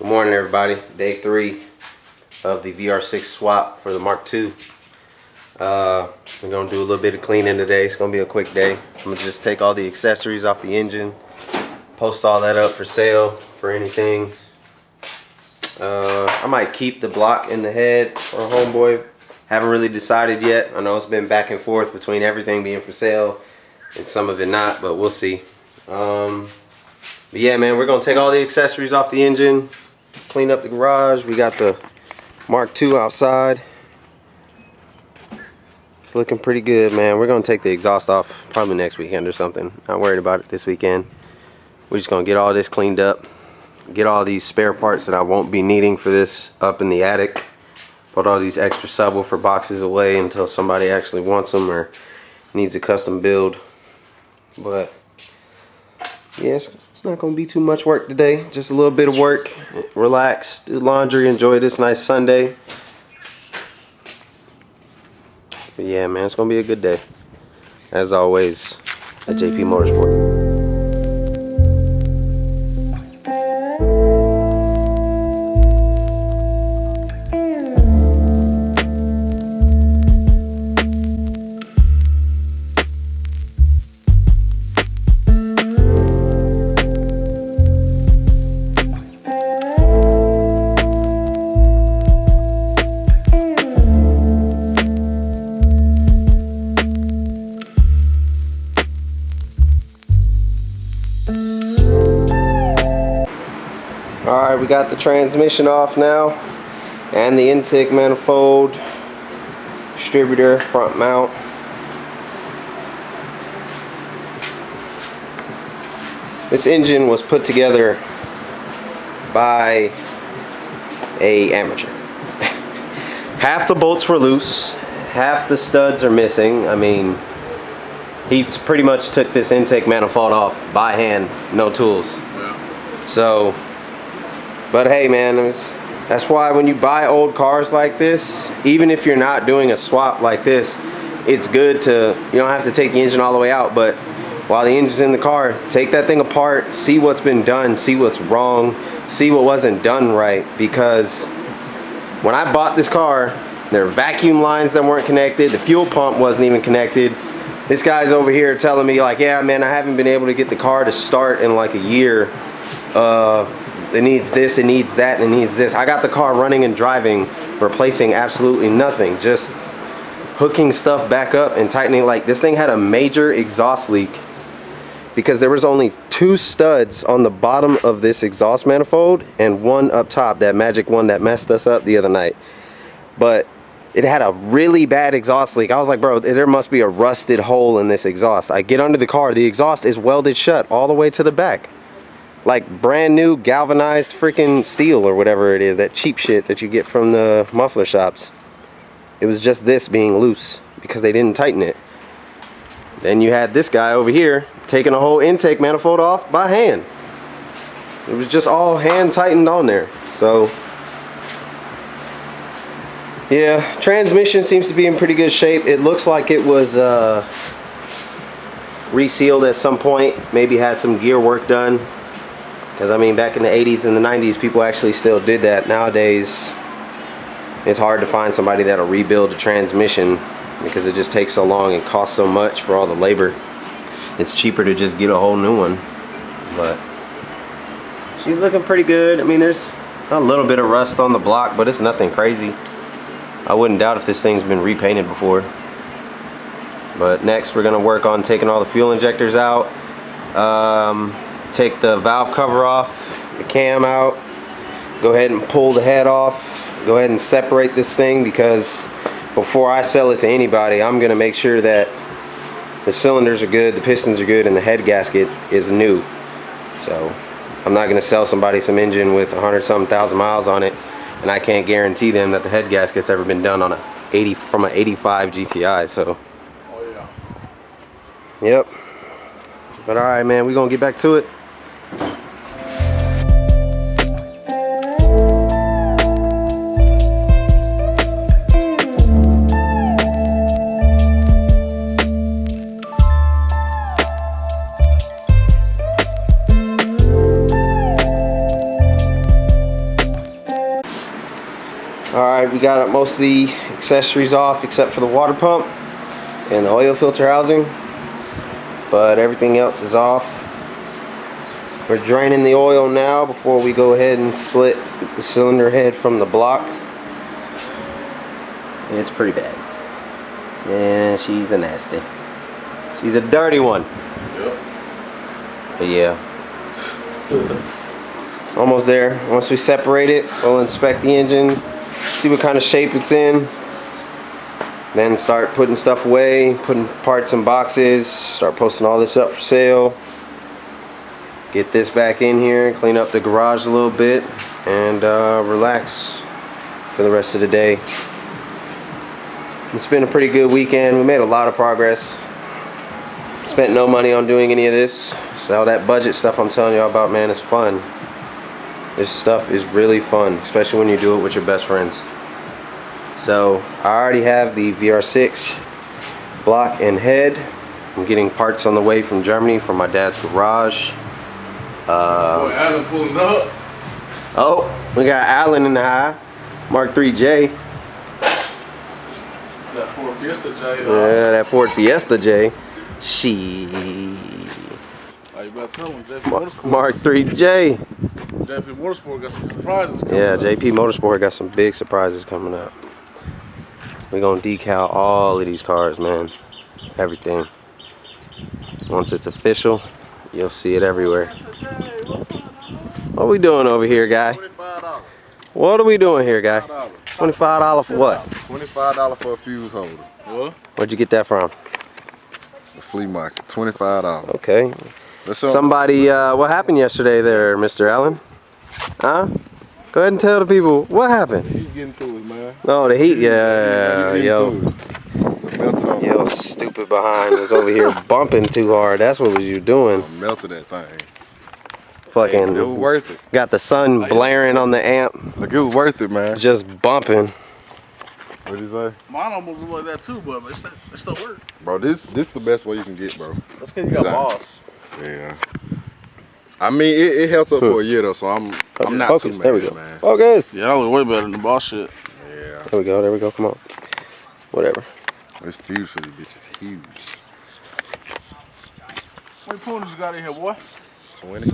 Good morning, everybody. Day 3 of the VR6 swap for the Mark II. We're gonna do a little bit of cleaning today. It's gonna be a quick day. I'm gonna just take all the accessories off the engine, post all that up for sale for anything. I might keep the block in the head for a homeboy. Haven't really decided yet. I know it's been back and forth between everything being for sale and some of it not, but we'll see. But yeah, man, we're gonna take all the accessories off the engine, clean up the garage. We got the Mark II outside. It's looking pretty good, man. We're gonna take the exhaust off probably next weekend or something. Not worried about it this weekend. We're just gonna get all this cleaned up, get all these spare parts that I won't be needing for this up in the attic. Put all these extra subwoofer boxes away until somebody actually wants them or needs a custom build. But yes, it's not gonna be too much work today. Just a little bit of work. Relax, do laundry, enjoy this nice Sunday. But yeah, man, it's gonna be a good day. As always, at JP Motorsport. Alright, we got the transmission off now and the intake manifold, distributor, front mount. This engine was put together by an amateur. Half the bolts were loose, half the studs are missing. I mean, he pretty much took this intake manifold off by hand, no tools. Yeah. So, but hey, man, that's why when you buy old cars like this, even if you're not doing a swap like this, it's good to, you don't have to take the engine all the way out, but while the engine's in the car, take that thing apart, see what's been done, see what's wrong, see what wasn't done right. Because when I bought this car, there were vacuum lines that weren't connected, the fuel pump wasn't even connected. This guy's over here telling me like, yeah, man, I haven't been able to get the car to start in like a year. It needs this, it needs that, and it needs this. I got the car running and driving, replacing absolutely nothing, just hooking stuff back up and tightening. Like, this thing had a major exhaust leak because there was only 2 studs on the bottom of this exhaust manifold and one up top, that magic one that messed us up the other night. But it had a really bad exhaust leak. I was like, bro, there must be a rusted hole in this exhaust. I get under the car, the exhaust is welded shut all the way to the back. Like brand new galvanized freaking steel or whatever it is, that cheap shit that you get from the muffler shops. It was just this being loose because they didn't tighten it. Then you had this guy over here taking a whole intake manifold off by hand. It was just all hand tightened on there. So yeah, transmission seems to be in pretty good shape. It looks like it was resealed at some point, maybe had some gear work done. Because I mean, back in the 80s and the 90s, people actually still did that. Nowadays, it's hard to find somebody that'll rebuild a transmission because it just takes so long and costs so much for all the labor. It's cheaper to just get a whole new one. But she's looking pretty good. I mean, there's a little bit of rust on the block, but it's nothing crazy. I wouldn't doubt if this thing's been repainted before. But next, we're gonna work on taking all the fuel injectors out. Take the valve cover off, the cam out, go ahead and pull the head off, go ahead and separate this thing, because before I sell it to anybody, I'm gonna make sure that the cylinders are good, the pistons are good, and the head gasket is new. So I'm not gonna sell somebody some engine with 100-something thousand miles on it, and I can't guarantee them that the head gasket's ever been done on from an 85 GTI. So, oh yeah. Yep. But all right, man, we're gonna get back to it. Alright, we got most of the accessories off except for the water pump and the oil filter housing, but everything else is off. We're draining the oil now before we go ahead and split the cylinder head from the block. It's pretty bad. Yeah, she's a nasty. She's a dirty one. Yep. But yeah. Almost there. Once we separate it, we'll inspect the engine, see what kind of shape it's in, then start putting stuff away, putting parts in boxes, start posting all this up for sale, get this back in here, clean up the garage a little bit, and relax for the rest of the day. It's been a pretty good weekend. We made a lot of progress. Spent no money on doing any of this. So all that budget stuff I'm telling y'all about, man, is fun. This stuff is really fun, especially when you do it with your best friends. So I already have the VR6 block and head. I'm getting parts on the way from Germany from my dad's garage. Boy, Alan pulling up. Oh, we got Alan in the high. Mk2 Gti. That Ford Fiesta J. Yeah, that Ford Fiesta J. She. You better tell him, Mk2 Gti. JP Motorsport got some surprises coming Yeah, up. JP Motorsport got some big surprises coming up. We're gonna decal all of these cars, man. Everything. Once it's official, you'll see it everywhere. What are we doing over here, guy? $25. What are we doing here, guy? $25 for what? $25 for a fuse holder. What? Where'd you get that from? The flea market. $25. Okay. Somebody, what happened yesterday there, Mr. Allen? Huh? Go ahead and tell the people what happened. He's getting to it, man. Oh, the heat, yeah, yo. Yo, stupid behind was over here bumping too hard. That's what was you doing. Melted that thing. Fucking. It was worth it. Got the sun blaring on the amp. Like, it was worth it, man. Just bumping. What'd you say? Mine almost look like that too, but it still work. Bro, this the best way you can get, bro. That's because you got boss. Yeah. I mean, it held up for a year though, so I'm not Focus. too mad, There we go. man. Focus. Yeah, that look way better than the boss shit. Yeah. There we go. There we go. Come on. Whatever. This fuse for this bitch is huge. How many ponies you got in here, boy? 20.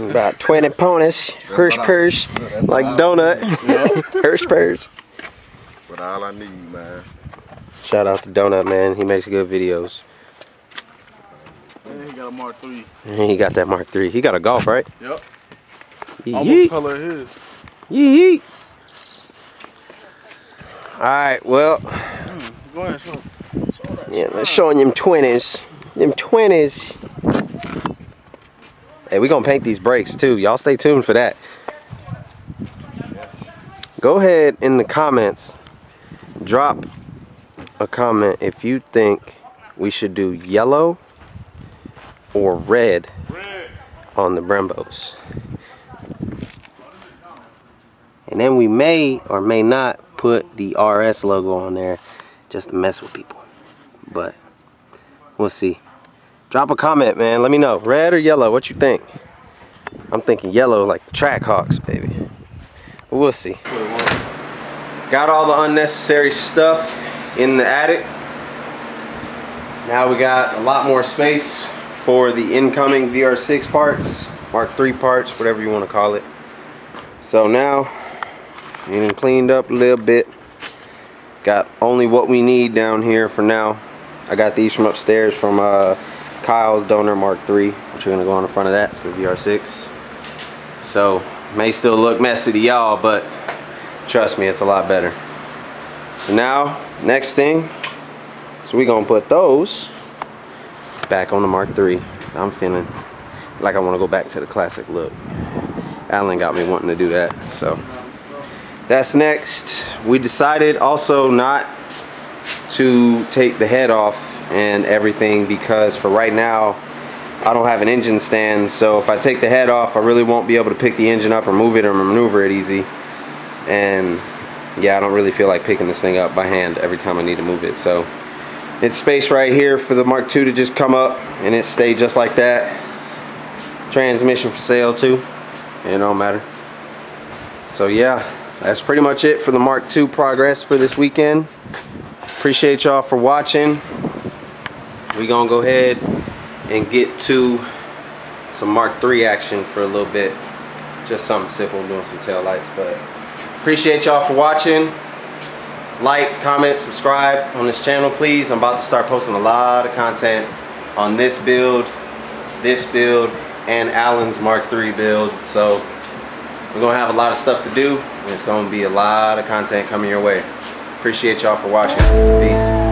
About 20 ponies. Hirsch purse. Like donut. Hirsch purse. But all I need, man. Shout out to Donut, man. He makes good videos. And he got a Mk2. And he got that Mk2. He got a Golf, right? Yep. Yeet. Almost color of his. Yeet. Alright, well. Go ahead, show that. Yeah, let's show them 20s. Them 20s. Hey, we gonna paint these brakes too. Y'all stay tuned for that. Go ahead in the comments. Drop a comment if you think we should do yellow or red on the Brembos. And then we may or may not put the RS logo on there just to mess with people. But we'll see. Drop a comment, man. Let me know. Red or yellow? What you think? I'm thinking yellow, like the Trackhawks, baby. But we'll see. Got all the unnecessary stuff in the attic. Now we got a lot more space for the incoming VR6 parts, Mk2 parts, whatever you want to call it. So now, getting cleaned up a little bit. Got only what we need down here for now. I got these from upstairs from Kyle's donor Mk2, which are gonna go on the front of that for VR6. So may still look messy to y'all, but trust me, it's a lot better. So now, next thing, so we're gonna put those back on the Mk2. So I'm feeling like I want to go back to the classic look. Alan got me wanting to do that, so that's next. We decided also not to take the head off and everything because for right now I don't have an engine stand, so if I take the head off I really won't be able to pick the engine up or move it or maneuver it easy. And yeah, I don't really feel like picking this thing up by hand every time I need to move it. So it's space right here for the Mk2 to just come up and it stay just like that. Transmission for sale too. It don't matter. So yeah, that's pretty much it for the Mark II progress for this weekend. Appreciate y'all for watching. We gonna go ahead and get to some Mark III action for a little bit. Just something simple, doing some tail lights. But appreciate y'all for watching. Like, comment, subscribe on this channel, please. I'm about to start posting a lot of content on this build, and Alan's Mark III build. So we're gonna have a lot of stuff to do, and it's gonna be a lot of content coming your way. Appreciate y'all for watching. Peace.